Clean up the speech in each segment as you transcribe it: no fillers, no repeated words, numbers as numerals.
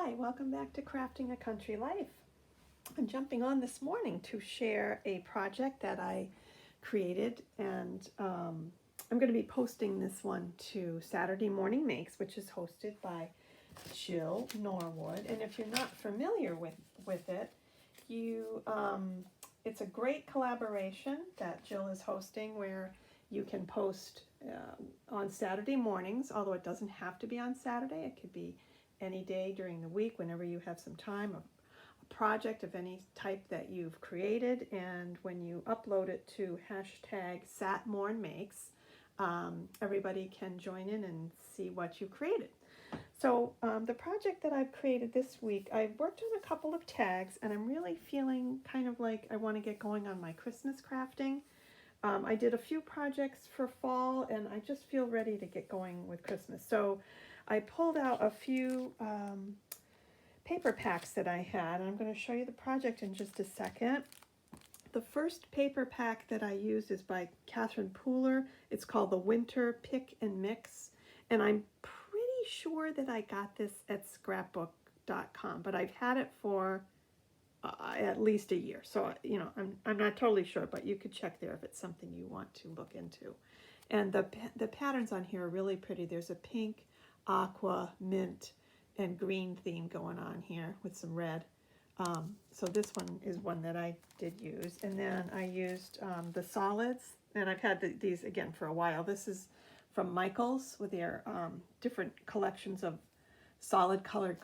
Hi, welcome back to Crafting a Country Life. I'm jumping on this morning to share a project that I created, and I'm going to be posting this one to Saturday Morning Makes, which is hosted by Jill Norwood. And if you're not familiar with it, it's a great collaboration that Jill is hosting where you can post on Saturday mornings, although it doesn't have to be on Saturday. It could be any day during the week, whenever you have some time, a project of any type that you've created, and when you upload it to hashtag #SatMornMakes, everybody can join in and see what you created. So the project that I've created this week, I've worked on a couple of tags, and I'm really feeling kind of like I want to get going on my Christmas crafting. I did a few projects for fall, and I just feel ready to get going with Christmas. So I pulled out a few paper packs that I had, and I'm going to show you the project in just a second. The first paper pack that I used is by Catherine Pooler. It's called the Winter Pick and Mix, and I'm pretty sure that I got this at scrapbook.com, but I've had it for at least a year. So, you know, I'm not totally sure, but you could check there if it's something you want to look into. And the patterns on here are really pretty. There's a pink, aqua, mint, and green theme going on here with some red. So this one is one that I did use. And then I used the solids, and I've had these again for a while. This is from Michaels with their different collections of solid colored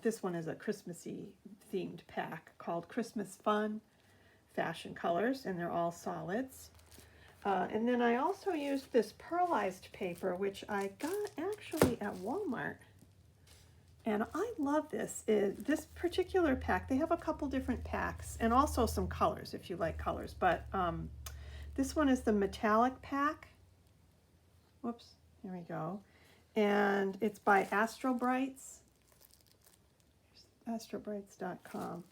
this one is a Christmassy themed pack called Christmas Fun Fashion Colors, and they're all solids. And then I also used this pearlized paper, which I got actually at Walmart. And I love this. This particular pack, they have a couple different packs and also some colors if you like colors. But this one is the metallic pack. Whoops, here we go. And it's by Astrobrights, astrobrights.com.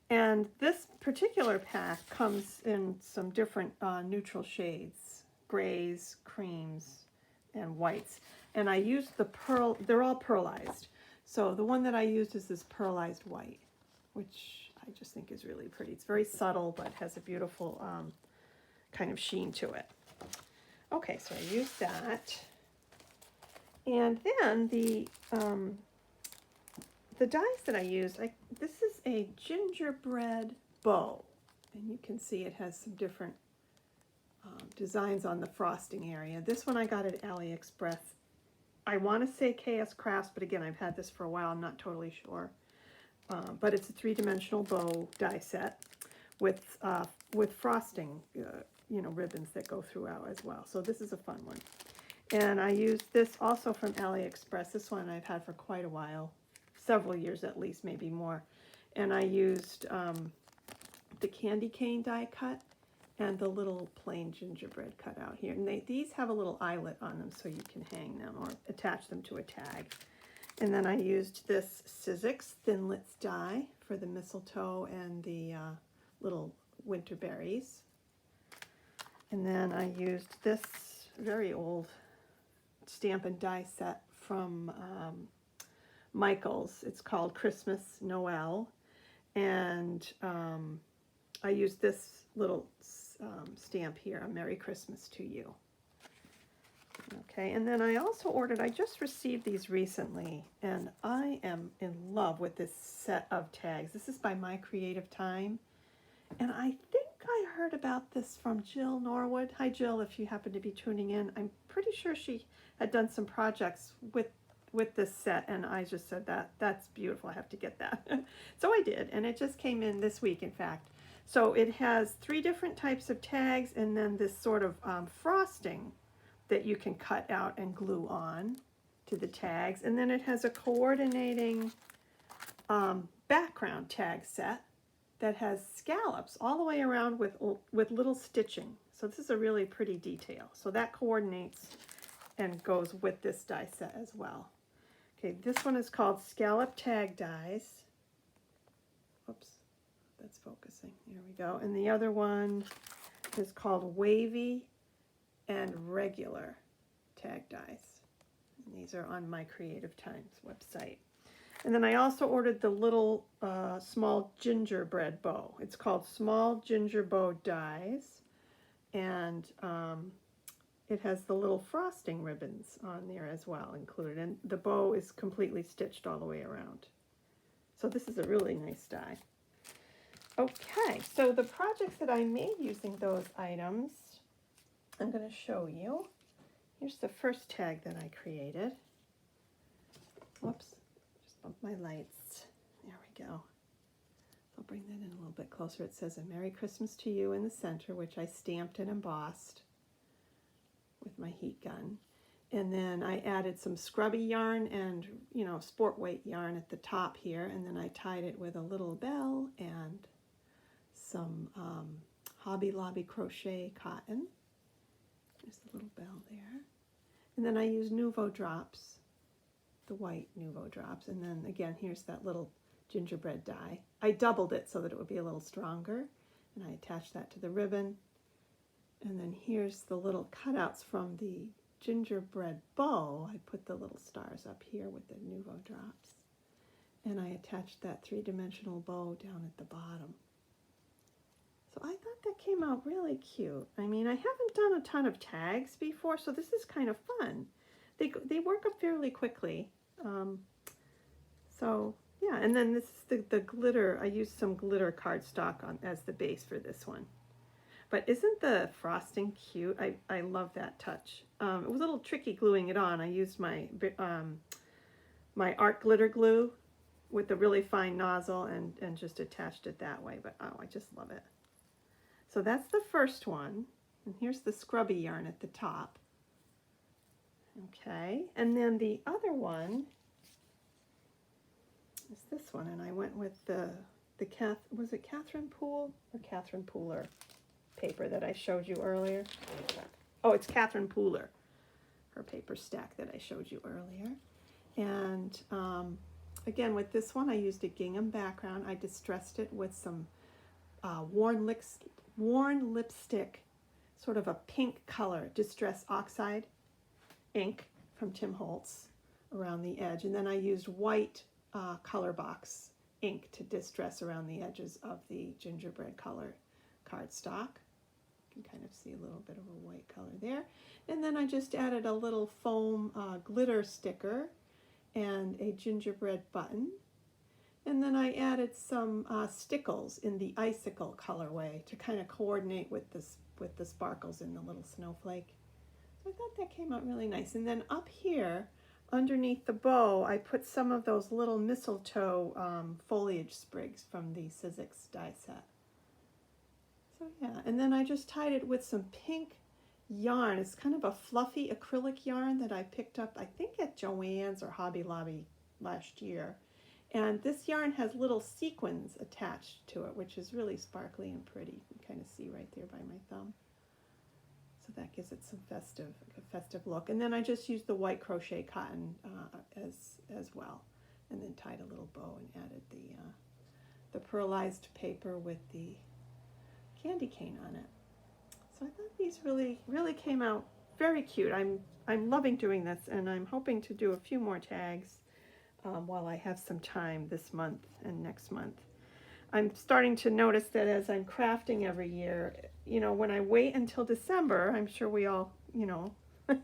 And this particular pack comes in some different neutral shades, grays, creams, and whites. And I used the pearl, they're all pearlized. So the one that I used is this pearlized white, which I just think is really pretty. It's very subtle, but has a beautiful kind of sheen to it. Okay, so I used that. And then the dies that I used, this is a gingerbread bow, and you can see it has some different designs on the frosting area. This one I got at AliExpress. I want to say KS Crafts, but again, I've had this for a while. I'm not totally sure. But it's a three-dimensional bow die set with frosting, ribbons that go throughout as well. So this is a fun one. And I used this also from AliExpress. This one I've had for quite a while, several years at least, maybe more. And I used the candy cane die cut and the little plain gingerbread cut out here. And these have a little eyelet on them so you can hang them or attach them to a tag. And then I used this Sizzix Thinlits die for the mistletoe and the little winter berries. And then I used this very old stamp and die set from Michaels. It's called Christmas Noel, and I used this little stamp here, a Merry Christmas to You. Okay, and then I also ordered, I just received these recently, and I am in love with this set of tags. This is by My Creative Time, and I think I heard about this from Jill Norwood. Hi Jill, if you happen to be tuning in. I'm pretty sure she had done some projects with this set, and I just said that's beautiful, I have to get that. So I did, and it just came in this week, in fact. So it has 3 different types of tags, and then this sort of frosting that you can cut out and glue on to the tags, and then it has a coordinating background tag set that has scallops all the way around with little stitching. So this is a really pretty detail. So that coordinates and goes with this die set as well. Okay, this one is called Scallop Tag Dies. Oops, that's focusing. There we go. And the other one is called Wavy and Regular Tag Dies. And these are on My Creative Times website. And then I also ordered the little small gingerbread bow. It's called Small Ginger Bow Dies. And it has the little frosting ribbons on there as well included. And the bow is completely stitched all the way around. So this is a really nice die. Okay, so the projects that I made using those items, I'm going to show you. Here's the first tag that I created. Whoops, just bumped my lights. There we go. I'll bring that in a little bit closer. It says a Merry Christmas to You in the center, which I stamped and embossed with my heat gun. And then I added some scrubby yarn and, you know, sport weight yarn at the top here. And then I tied it with a little bell and some Hobby Lobby crochet cotton. There's the little bell there. And then I used Nuvo Drops, the white Nuvo Drops. And then again, here's that little gingerbread die. I doubled it so that it would be a little stronger. And I attached that to the ribbon. And then here's the little cutouts from the gingerbread bow. I put the little stars up here with the Nuvo Drops. And I attached that three-dimensional bow down at the bottom. So I thought that came out really cute. I mean, I haven't done a ton of tags before, so this is kind of fun. They work up fairly quickly. So yeah, and then this is the glitter. I used some glitter cardstock as the base for this one. But isn't the frosting cute? I love that touch. It was a little tricky gluing it on. I used my my art glitter glue with the really fine nozzle and just attached it that way. But oh, I just love it. So that's the first one. And here's the scrubby yarn at the top. Okay, and then the other one is this one. And I went with was it Catherine Poole or Catherine Pooler paper that I showed you earlier? Oh, it's Catherine Pooler, her paper stack that I showed you earlier. And again, with this one, I used a gingham background. I distressed it with some worn lipstick, sort of a pink color, Distress Oxide ink from Tim Holtz around the edge. And then I used white color box ink to distress around the edges of the gingerbread color cardstock. You can kind of see a little bit of a white color there. And then I just added a little foam glitter sticker and a gingerbread button. And then I added some stickles in the icicle colorway to kind of coordinate with the sparkles in the little snowflake. So I thought that came out really nice. And then up here, underneath the bow, I put some of those little mistletoe foliage sprigs from the Sizzix die set. So yeah, and then I just tied it with some pink yarn. It's kind of a fluffy acrylic yarn that I picked up, I think at Joann's or Hobby Lobby last year. And this yarn has little sequins attached to it, which is really sparkly and pretty. You can kind of see right there by my thumb. So that gives it some festive look. And then I just used the white crochet cotton as well. And then tied a little bow and added the pearlized paper with the candy cane on it. So I thought these really came out very cute. I'm loving doing this, and I'm hoping to do a few more tags while I have some time this month and next month. I'm starting to notice that as I'm crafting every year, you know, when I wait until December, I'm sure we all, you know,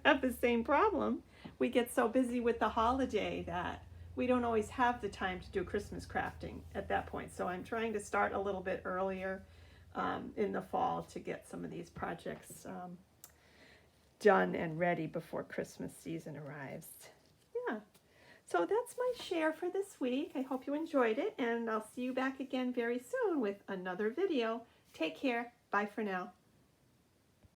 have the same problem. We get so busy with the holiday that we don't always have the time to do Christmas crafting at that point. So I'm trying to start a little bit earlier in the fall to get some of these projects done and ready before Christmas season arrives. Yeah. So that's my share for this week. I hope you enjoyed it, and I'll see you back again very soon with another video. Take care. Bye for now.